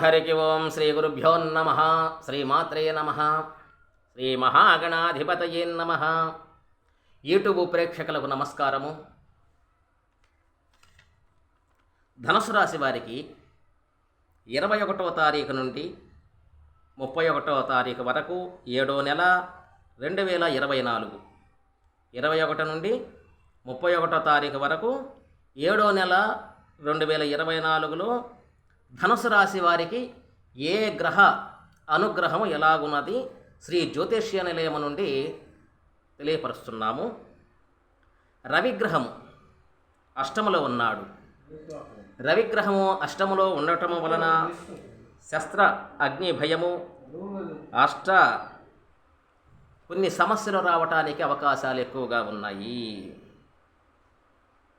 హరికి ఓం శ్రీ గురుభ్యో నమ శ్రీమాత్రే నమ శ్రీ మహాగణాధిపతయే నమ. యూట్యూబ్ ప్రేక్షకులకు నమస్కారము. ధనుసు రాశి వారికి 21వ తారీఖు నుండి 31వ తారీఖు వరకు 7వ నెల 2024, 21 నుండి 31వ తారీఖు వరకు 7వ నెల 2024లో ధనుసు రాశి వారికి ఏ గ్రహ అనుగ్రహం ఎలాగున్నది శ్రీ జ్యోతిష్య నిలయం నుండి తెలియపరుస్తున్నాము. రవిగ్రహము అష్టములో ఉన్నాడు. రవిగ్రహము అష్టములో ఉండటం వలన శస్త్ర అగ్ని భయము కొన్ని సమస్యలు రావటానికి అవకాశాలు ఎక్కువగా ఉన్నాయి.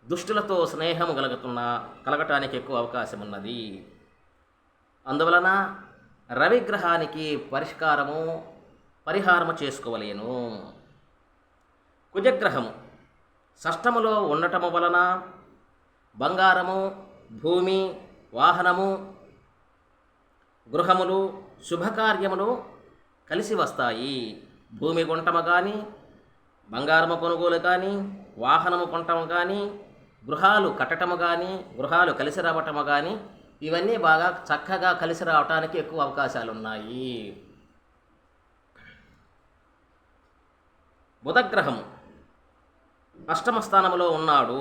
దుష్టులతో స్నేహం కలగటానికి ఎక్కువ అవకాశం ఉన్నది. అందువలన రవిగ్రహానికి పరిహారము చేసుకోవలేను. కుజగ్రహము షష్టములో ఉండటము వలన బంగారము, భూమి, వాహనము, గృహములు, శుభకార్యములు కలిసి వస్తాయి. భూమి కొనటము కానీ, బంగారము కొనుగోలు కానీ, వాహనము కొనటము కానీ, గృహాలు కట్టటము కానీ, గృహాలు కలిసి రావటము కానీ, ఇవన్నీ బాగా చక్కగా కలిసి రావటానికి ఎక్కువ అవకాశాలు ఉన్నాయి. బుధగ్రహం అష్టమ స్థానంలో ఉన్నాడు.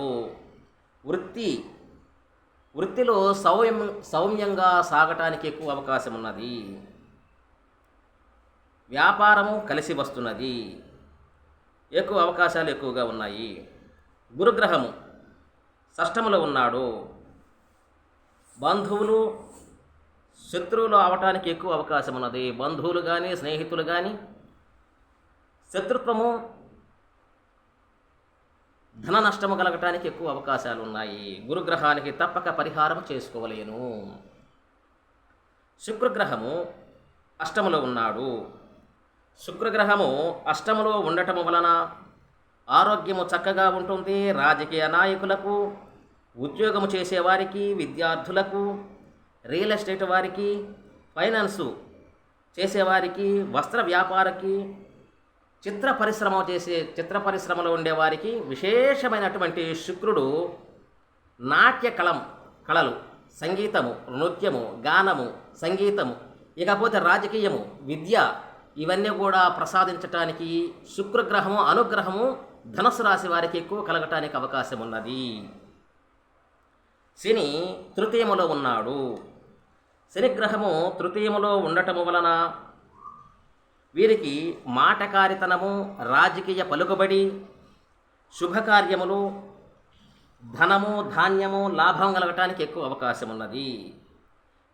వృత్తిలో సౌమ్యంగా సాగటానికి ఎక్కువ అవకాశం ఉన్నది. వ్యాపారము కలిసి వస్తున్నది. ఎక్కువ అవకాశాలు ఎక్కువగా ఉన్నాయి. గురుగ్రహము షష్టములో ఉన్నాడు. బంధువులు శత్రువులు అవటానికి ఎక్కువ అవకాశం ఉన్నది. బంధువులు కానీ, స్నేహితులు కానీ, శత్రుత్వము, ధన నష్టము కలగటానికి ఎక్కువ అవకాశాలు ఉన్నాయి. గురుగ్రహానికి తప్పక పరిహారం చేసుకోవలేను. శుక్రగ్రహము అష్టములో ఉన్నాడు. శుక్రగ్రహము అష్టములో ఉండటము వలన ఆరోగ్యము చక్కగా ఉంటుంది. రాజకీయ నాయకులకు, ఉద్యోగము చేసేవారికి, విద్యార్థులకు, రియల్ ఎస్టేట్ వారికి, ఫైనాన్సు చేసేవారికి, వస్త్ర వ్యాపారకి, చిత్ర పరిశ్రమలో ఉండేవారికి విశేషమైనటువంటి శుక్రుడు నాట్య కళలు, సంగీతము, నృత్యము, గానము, సంగీతము, ఇకపోతే రాజకీయము, విద్య, ఇవన్నీ కూడా ప్రసాదించటానికి శుక్రగ్రహము అనుగ్రహము ధనుసు రాశి వారికి ఎక్కువ కలగటానికి అవకాశం ఉన్నది. శని తృతీయములో ఉన్నాడు. శనిగ్రహము తృతీయములో ఉండటము వలన వీరికి మాటకారితనము, రాజకీయ పలుకుబడి, శుభకార్యములు, ధనము, ధాన్యము, లాభం కలగటానికి ఎక్కువ అవకాశం ఉన్నది.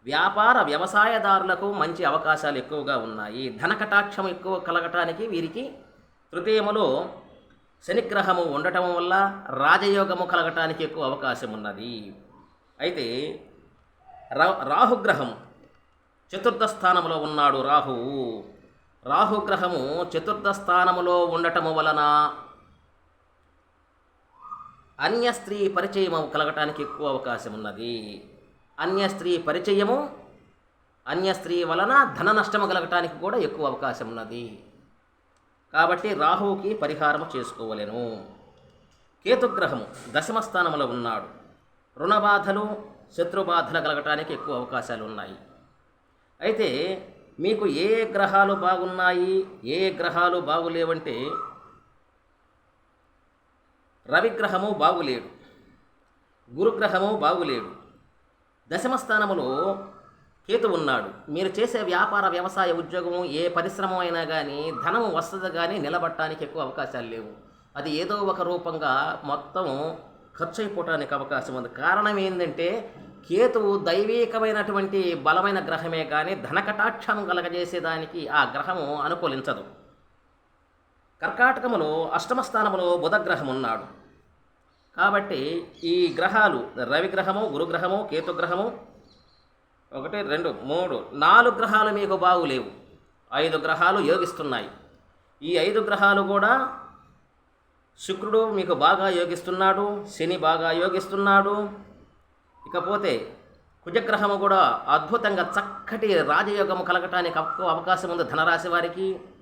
వ్యాపార వ్యవసాయదారులకు మంచి అవకాశాలు ఎక్కువగా ఉన్నాయి. ధనకటాక్షం ఎక్కువ కలగటానికి వీరికి తృతీయములో శనిగ్రహము ఉండటం వల్ల రాజయోగము కలగటానికి ఎక్కువ అవకాశం ఉన్నది. అయితే రాహుగ్రహం చతుర్థ స్థానంలో ఉన్నాడు. రాహుగ్రహము చతుర్థ స్థానములో ఉండటము వలన అన్య స్త్రీ పరిచయము కలగటానికి ఎక్కువ అవకాశం ఉన్నది. అన్య స్త్రీ వలన ధన నష్టము కలగటానికి కూడా ఎక్కువ అవకాశం ఉన్నది. కాబట్టి రాహువుకి పరిహారము చేసుకోవలేను. కేతుగ్రహము దశమ స్థానంలో ఉన్నాడు. రుణబాధలు, శత్రుబాధలు కలగటానికి ఎక్కువ అవకాశాలు ఉన్నాయి. అయితే మీకు ఏ గ్రహాలు బాగున్నాయి, ఏ గ్రహాలు బాగులేవంటే రవిగ్రహము బాగులేడు, గురుగ్రహము బాగులేడు. దశమ స్థానములో కేతు ఉన్నాడు. మీరు చేసే వ్యాపార, వ్యవసాయ, ఉద్యోగము, ఏ పరిశ్రమ అయినా కానీ ధనము వస్తుంది కానీ నిలబట్టడానికి ఎక్కువ అవకాశాలు లేవు. అది ఏదో ఒక రూపంగా మొత్తం ఖర్చు అయిపోవటానికి అవకాశం ఉంది. కారణం ఏంటంటే కేతువు దైవీకమైనటువంటి బలమైన గ్రహమే కానీ ధనకటాక్షం కలగజేసేదానికి ఆ గ్రహము అనుకూలించదు. కర్కాటకములో అష్టమ స్థానములో బుధగ్రహం ఉన్నాడు. కాబట్టి ఈ గ్రహాలు రవిగ్రహము, గురుగ్రహము, కేతుగ్రహము 1, 2, 3, 4 గ్రహాలు మీకు బాగులేవు. 5 గ్రహాలు యోగిస్తున్నాయి. ఈ 5 గ్రహాలు కూడా శుక్రుడు మీకు బాగా యోగిస్తున్నాడు, శని బాగా యోగిస్తున్నాడు, ఇకపోతే కుజగ్రహము కూడా అద్భుతంగా చక్కటి రాజయోగము కలగటానికి అవకాశం ఉంది ధనరాశి వారికి.